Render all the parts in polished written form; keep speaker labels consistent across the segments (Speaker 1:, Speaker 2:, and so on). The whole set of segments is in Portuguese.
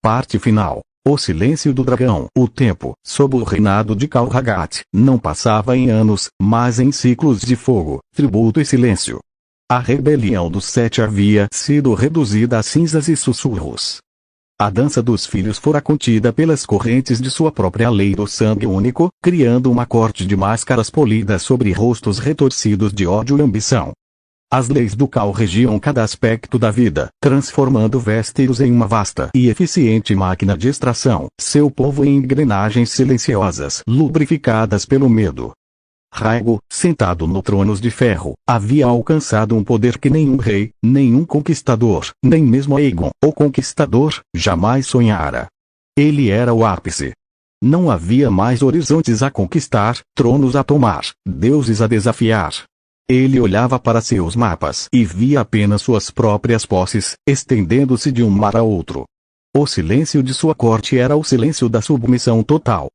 Speaker 1: Parte final. O silêncio do dragão. O tempo, sob o reinado de Kal-Hagat, não passava em anos, mas em ciclos de fogo, tributo e silêncio. A rebelião dos Sete havia sido reduzida a cinzas e sussurros. A dança dos filhos fora contida pelas correntes de sua própria lei do sangue único, criando uma corte de máscaras polidas sobre rostos retorcidos de ódio e ambição. As leis do Kal regiam cada aspecto da vida, transformando Westeros em uma vasta e eficiente máquina de extração, seu povo em engrenagens silenciosas lubrificadas pelo medo. Rhaego, sentado no trono de ferro, havia alcançado um poder que nenhum rei, nenhum conquistador, nem mesmo Aegon, o Conquistador, jamais sonhara. Ele era o ápice. Não havia mais horizontes a conquistar, tronos a tomar, deuses a desafiar. Ele olhava para seus mapas e via apenas suas próprias posses, estendendo-se de um mar a outro. O silêncio de sua corte era o silêncio da submissão total.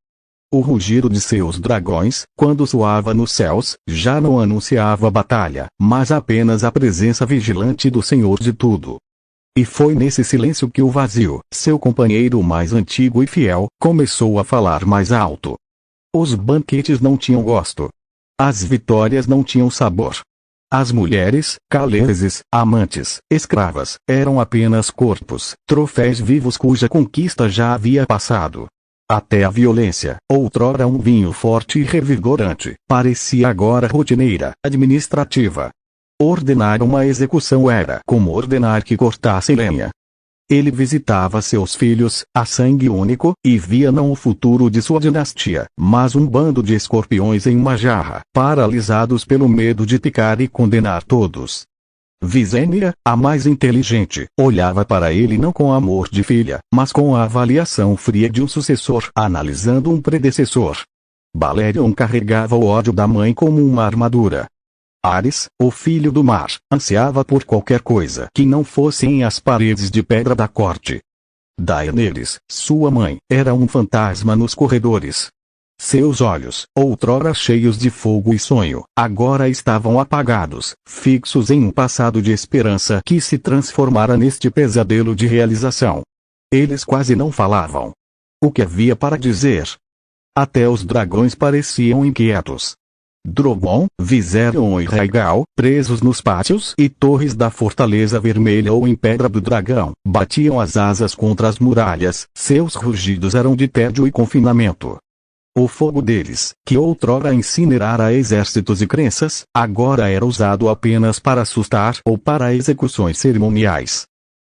Speaker 1: O rugido de seus dragões, quando soava nos céus, já não anunciava batalha, mas apenas a presença vigilante do Senhor de tudo. E foi nesse silêncio que o vazio, seu companheiro mais antigo e fiel, começou a falar mais alto. Os banquetes não tinham gosto. As vitórias não tinham sabor. As mulheres, Khaleesi, amantes, escravas, eram apenas corpos, troféus vivos cuja conquista já havia passado. Até a violência, outrora um vinho forte e revigorante, parecia agora rotineira, administrativa. Ordenar uma execução era como ordenar que cortassem lenha. Ele visitava seus filhos, a sangue único, e via não o futuro de sua dinastia, mas um bando de escorpiões em uma jarra, paralisados pelo medo de picar e condenar todos. Visenya, a mais inteligente, olhava para ele não com amor de filha, mas com a avaliação fria de um sucessor analisando um predecessor. Balerion carregava o ódio da mãe como uma armadura. Ares, o filho do mar, ansiava por qualquer coisa que não fossem as paredes de pedra da corte. Daenerys, sua mãe, era um fantasma nos corredores. Seus olhos, outrora cheios de fogo e sonho, agora estavam apagados, fixos em um passado de esperança que se transformara neste pesadelo de realização. Eles quase não falavam. O que havia para dizer? Até os dragões pareciam inquietos. Drogon, Viserion e Rhaegal, presos nos pátios e torres da Fortaleza Vermelha ou em Pedra do Dragão, batiam as asas contra as muralhas, seus rugidos eram de tédio e confinamento. O fogo deles, que outrora incinerara exércitos e crenças, agora era usado apenas para assustar ou para execuções cerimoniais.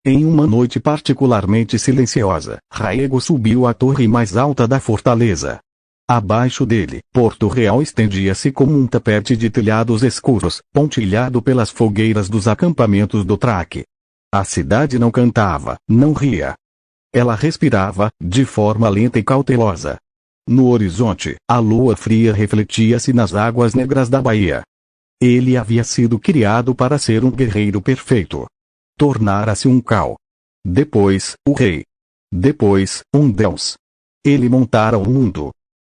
Speaker 1: Em uma noite particularmente silenciosa, Rhaego subiu à torre mais alta da fortaleza. Abaixo dele, Porto Real estendia-se como um tapete de telhados escuros, pontilhado pelas fogueiras dos acampamentos do Traque. A cidade não cantava, não ria. Ela respirava, de forma lenta e cautelosa. No horizonte, a lua fria refletia-se nas águas negras da baía. Ele havia sido criado para ser um guerreiro perfeito. Tornara-se um Khal. Depois, o rei. Depois, um deus. Ele montara o mundo.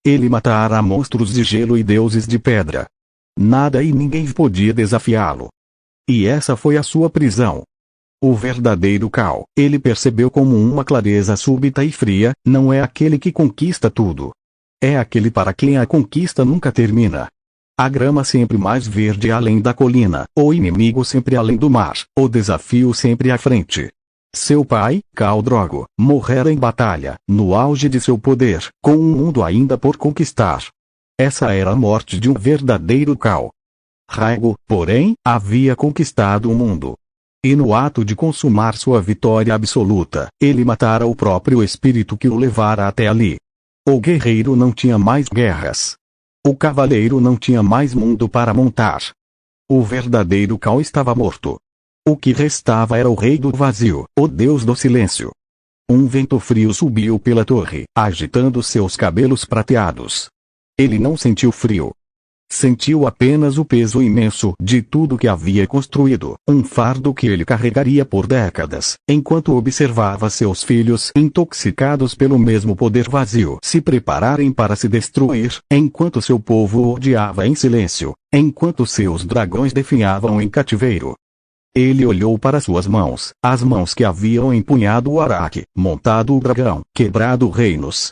Speaker 1: Ele matara monstros de gelo e deuses de pedra. Nada e ninguém podia desafiá-lo. E essa foi a sua prisão. O verdadeiro Khal, ele percebeu como uma clareza súbita e fria, não é aquele que conquista tudo. É aquele para quem a conquista nunca termina. A grama sempre mais verde além da colina, o inimigo sempre além do mar, o desafio sempre à frente. Seu pai, Khal Drogo, morrera em batalha, no auge de seu poder, com um mundo ainda por conquistar. Essa era a morte de um verdadeiro Khal. Rhaego, porém, havia conquistado o mundo. E no ato de consumar sua vitória absoluta, ele matara o próprio espírito que o levara até ali. O guerreiro não tinha mais guerras. O cavaleiro não tinha mais mundo para montar. O verdadeiro Khal estava morto. O que restava era o rei do vazio, o deus do silêncio. Um vento frio subiu pela torre, agitando seus cabelos prateados. Ele não sentiu frio. Sentiu apenas o peso imenso de tudo que havia construído, um fardo que ele carregaria por décadas, enquanto observava seus filhos intoxicados pelo mesmo poder vazio se prepararem para se destruir, enquanto seu povo o odiava em silêncio, enquanto seus dragões definhavam em cativeiro. Ele olhou para suas mãos, as mãos que haviam empunhado o araque, montado o dragão, quebrado reinos.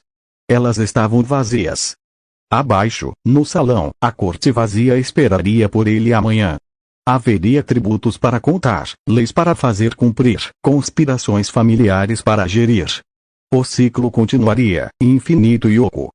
Speaker 1: Elas estavam vazias. Abaixo, no salão, a corte vazia esperaria por ele amanhã. Haveria tributos para contar, leis para fazer cumprir, conspirações familiares para gerir. O ciclo continuaria, infinito e oco.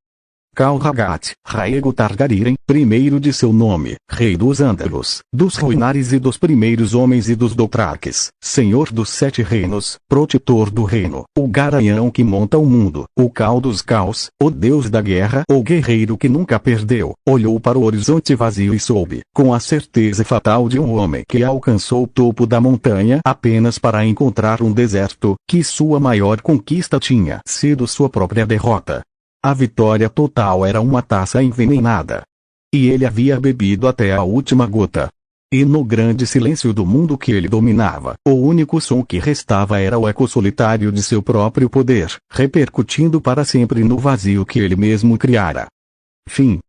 Speaker 1: Calragat, Rhaego Targaryen, primeiro de seu nome, rei dos Ândalos, dos Ruinares e dos primeiros homens e dos Dothraques, senhor dos 7 reinos, protetor do reino, o garanhão que monta o mundo, o Khal dos Khals, o deus da guerra, o guerreiro que nunca perdeu, olhou para o horizonte vazio e soube, com a certeza fatal de um homem que alcançou o topo da montanha apenas para encontrar um deserto, que sua maior conquista tinha sido sua própria derrota. A vitória total era uma taça envenenada. E ele havia bebido até a última gota. E no grande silêncio do mundo que ele dominava, o único som que restava era o eco solitário de seu próprio poder, repercutindo para sempre no vazio que ele mesmo criara. Fim.